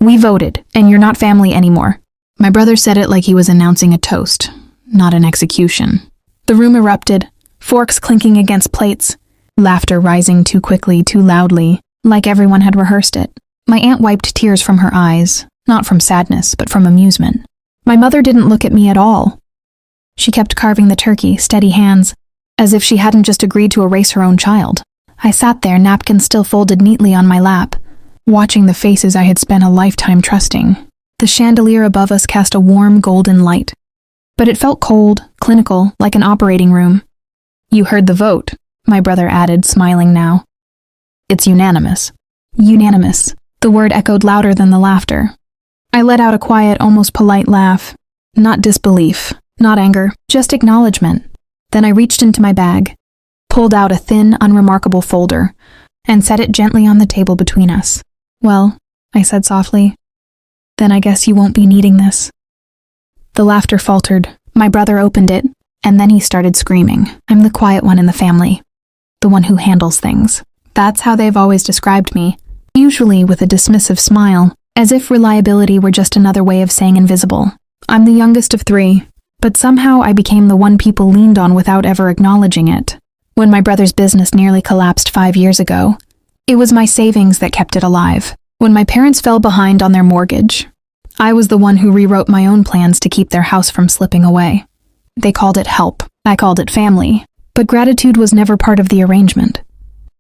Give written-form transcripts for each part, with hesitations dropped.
We voted, and you're not family anymore." My brother said it like he was announcing a toast, not an execution. The room erupted, forks clinking against plates, laughter rising too quickly, too loudly, like everyone had rehearsed it. My aunt wiped tears from her eyes, not from sadness, but from amusement. My mother didn't look at me at all. She kept carving the turkey, steady hands, as if she hadn't just agreed to erase her own child. I sat there, napkins still folded neatly on my lap, watching the faces I had spent a lifetime trusting. The chandelier above us cast a warm, golden light. But it felt cold, clinical, like an operating room. "You heard the vote," my brother added, smiling now. "It's unanimous." Unanimous. The word echoed louder than the laughter. I let out a quiet, almost polite laugh. Not disbelief, not anger, just acknowledgement. Then I reached into my bag, pulled out a thin, unremarkable folder, and set it gently on the table between us. "Well," I said softly, "then I guess you won't be needing this." The laughter faltered. My brother opened it, and then he started screaming. "I'm the quiet one in the family. The one who handles things." That's how they've always described me, usually with a dismissive smile, as if reliability were just another way of saying invisible. I'm the youngest of 3, but somehow I became the one people leaned on without ever acknowledging it. When my brother's business nearly collapsed 5 years ago, it was my savings that kept it alive. When my parents fell behind on their mortgage, I was the one who rewrote my own plans to keep their house from slipping away. They called it help. I called it family. But gratitude was never part of the arrangement.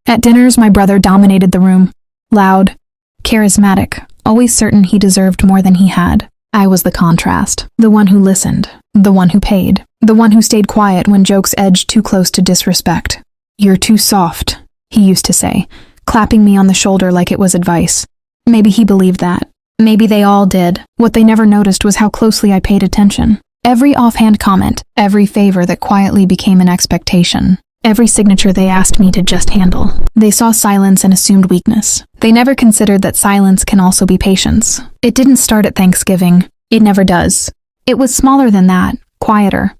At dinners, my brother dominated the room. Loud, charismatic, always certain he deserved more than he had. I was the contrast, the one who listened, the one who paid, the one who stayed quiet when jokes edged too close to disrespect. "You're too soft," he used to say, clapping me on the shoulder like it was advice. Maybe he believed that. Maybe they all did. What they never noticed was how closely I paid attention. Every offhand comment, every favor that quietly became an expectation, every signature they asked me to just handle. They saw silence and assumed weakness. They never considered that silence can also be patience. It didn't start at Thanksgiving. It never does. It was smaller than that, quieter.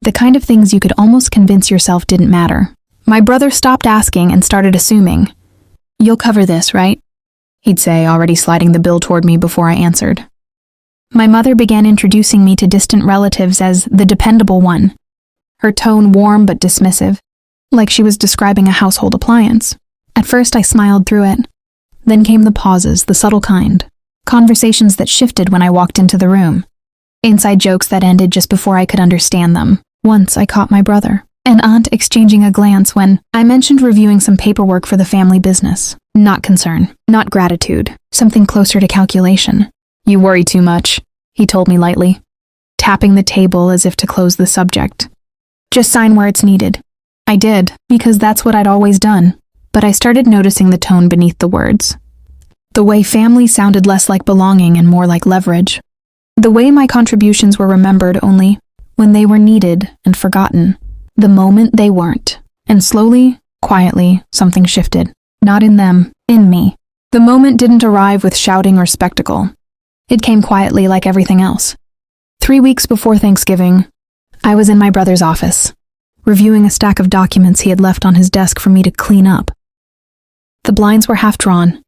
The kind of things you could almost convince yourself didn't matter. My brother stopped asking and started assuming. "You'll cover this, right?" he'd say, already sliding the bill toward me before I answered. My mother began introducing me to distant relatives as the dependable one, her tone warm but dismissive, like she was describing a household appliance. At first I smiled through it. Then came the pauses, the subtle kind, conversations that shifted when I walked into the room, inside jokes that ended just before I could understand them. Once I caught my brother and aunt exchanging a glance when I mentioned reviewing some paperwork for the family business. Not concern, not gratitude, something closer to calculation. "You worry too much," he told me lightly, tapping the table as if to close the subject. "Just sign where it's needed." I did, because that's what I'd always done. But I started noticing the tone beneath the words. The way family sounded less like belonging and more like leverage. The way my contributions were remembered only when they were needed and forgotten. The moment they weren't. And slowly, quietly, something shifted. Not in them, in me. The moment didn't arrive with shouting or spectacle. It came quietly like everything else. 3 weeks before Thanksgiving, I was in my brother's office, reviewing a stack of documents he had left on his desk for me to clean up. The blinds were half drawn,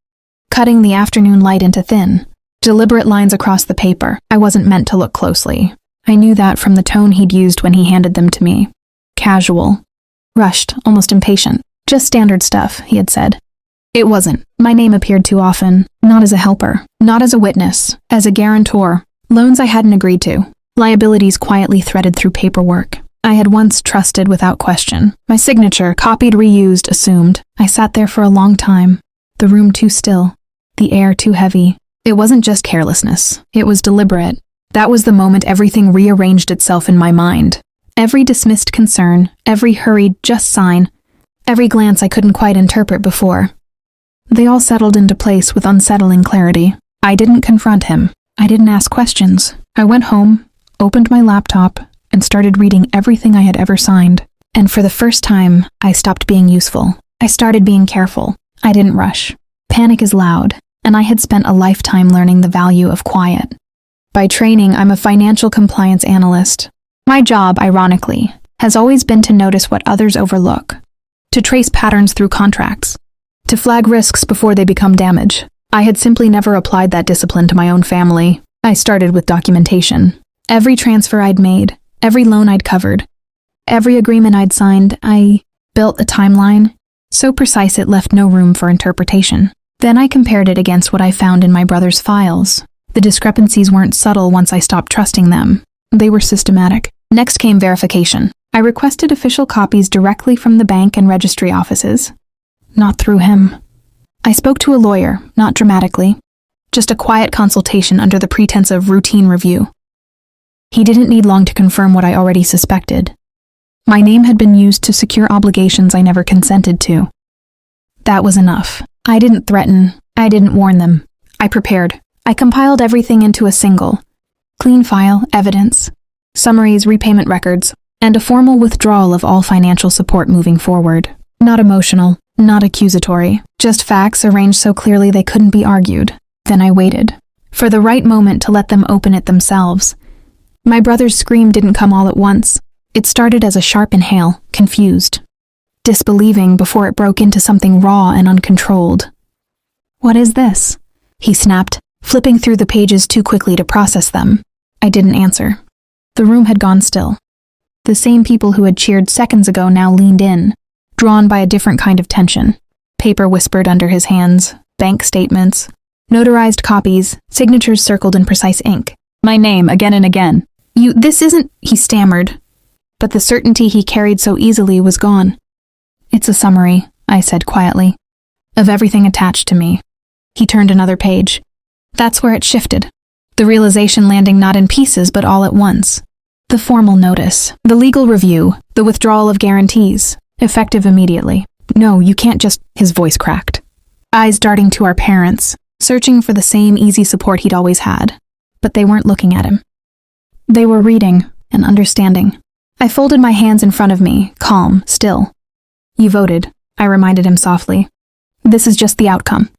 cutting the afternoon light into thin, deliberate lines across the paper. I wasn't meant to look closely. I knew that from the tone he'd used when he handed them to me. Casual, rushed, almost impatient. "Just standard stuff," he had said. It wasn't. My name appeared too often, not as a helper, not as a witness, as a guarantor. Loans I hadn't agreed to, liabilities quietly threaded through paperwork I had once trusted without question. My signature, copied, reused, assumed. I sat there for a long time, the room too still, the air too heavy. It wasn't just carelessness, it was deliberate. That was the moment everything rearranged itself in my mind. Every dismissed concern, every hurried just sign, every glance I couldn't quite interpret before. They all settled into place with unsettling clarity. I didn't confront him. I didn't ask questions. I went home, opened my laptop, and started reading everything I had ever signed. And for the first time, I stopped being useful. I started being careful. I didn't rush. Panic is loud, and I had spent a lifetime learning the value of quiet. By training, I'm a financial compliance analyst. My job, ironically, has always been to notice what others overlook, to trace patterns through contracts, to flag risks before they become damage. I had simply never applied that discipline to my own family. I started with documentation. Every transfer I'd made, every loan I'd covered, every agreement I'd signed, I built a timeline so precise it left no room for interpretation. Then I compared it against what I found in my brother's files. The discrepancies weren't subtle once I stopped trusting them. They were systematic. Next came verification. I requested official copies directly from the bank and registry offices. Not through him. I spoke to a lawyer, not dramatically. Just a quiet consultation under the pretense of routine review. He didn't need long to confirm what I already suspected. My name had been used to secure obligations I never consented to. That was enough. I didn't threaten. I didn't warn them. I prepared. I compiled everything into a single, clean file, evidence, summaries, repayment records, and a formal withdrawal of all financial support moving forward. Not emotional, not accusatory, just facts arranged so clearly they couldn't be argued. Then I waited for the right moment to let them open it themselves. My brother's scream didn't come all at once. It started as a sharp inhale, confused, disbelieving before it broke into something raw and uncontrolled. "What is this?" he snapped, flipping through the pages too quickly to process them. I didn't answer. The room had gone still. The same people who had cheered seconds ago now leaned in, drawn by a different kind of tension. Paper whispered under his hands, bank statements, notarized copies, signatures circled in precise ink. My name again and again. This isn't," he stammered. But the certainty he carried so easily was gone. "It's a summary," I said quietly, "of everything attached to me." He turned another page. That's where it shifted. The realization landing not in pieces but all at once. The formal notice, the legal review, the withdrawal of guarantees, effective immediately. "No, you can't just," his voice cracked. Eyes darting to our parents, searching for the same easy support he'd always had. But they weren't looking at him. They were reading and understanding. I folded my hands in front of me, calm, still. "You voted," I reminded him softly. "This is just the outcome.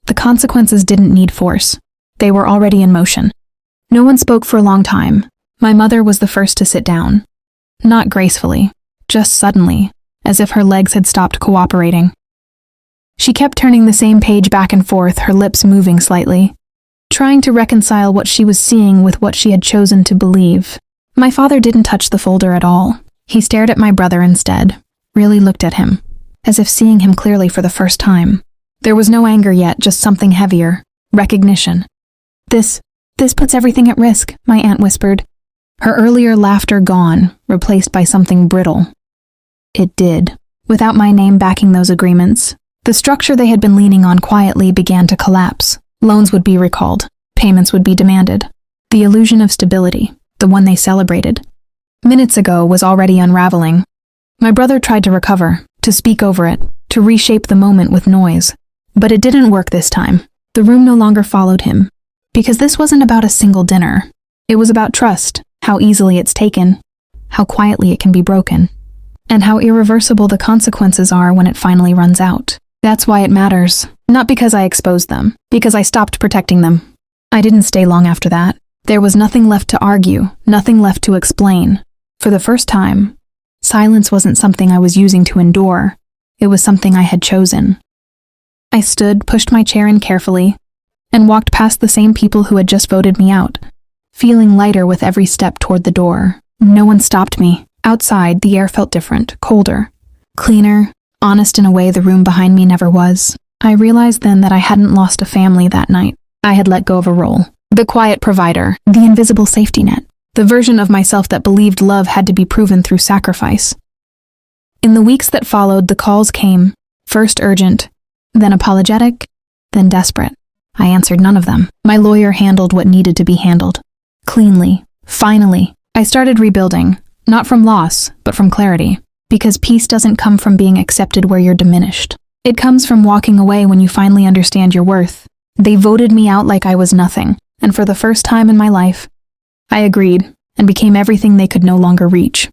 The consequences didn't need force. They were already in motion." No one spoke for a long time. My mother was the first to sit down. Not gracefully, just suddenly, as if her legs had stopped cooperating. She kept turning the same page back and forth, her lips moving slightly, trying to reconcile what she was seeing with what she had chosen to believe. My father didn't touch the folder at all. He stared at my brother instead, really looked at him, as if seeing him clearly for the first time. There was no anger yet, just something heavier, recognition. This puts everything at risk," my aunt whispered, her earlier laughter gone, replaced by something brittle. It did. Without my name backing those agreements, the structure they had been leaning on quietly began to collapse. Loans would be recalled, payments would be demanded. The illusion of stability, the one they celebrated, minutes ago was already unraveling. My brother tried to recover, to speak over it, to reshape the moment with noise. But it didn't work this time. The room no longer followed him. Because this wasn't about a single dinner. It was about trust, how easily it's taken, how quietly it can be broken, and how irreversible the consequences are when it finally runs out. That's why it matters. Not because I exposed them, because I stopped protecting them. I didn't stay long after that. There was nothing left to argue, nothing left to explain. For the first time, silence wasn't something I was using to endure. It was something I had chosen. I stood, pushed my chair in carefully, and walked past the same people who had just voted me out, feeling lighter with every step toward the door. No one stopped me. Outside, the air felt different, colder, cleaner, honest in a way the room behind me never was. I realized then that I hadn't lost a family that night. I had let go of a role. The quiet provider, the invisible safety net, the version of myself that believed love had to be proven through sacrifice. In the weeks that followed, the calls came, first urgent, then apologetic, then desperate. I answered none of them. My lawyer handled what needed to be handled. Cleanly. Finally. I started rebuilding, not from loss, but from clarity. Because peace doesn't come from being accepted where you're diminished. It comes from walking away when you finally understand your worth. They voted me out like I was nothing, and for the first time in my life, I agreed and became everything they could no longer reach.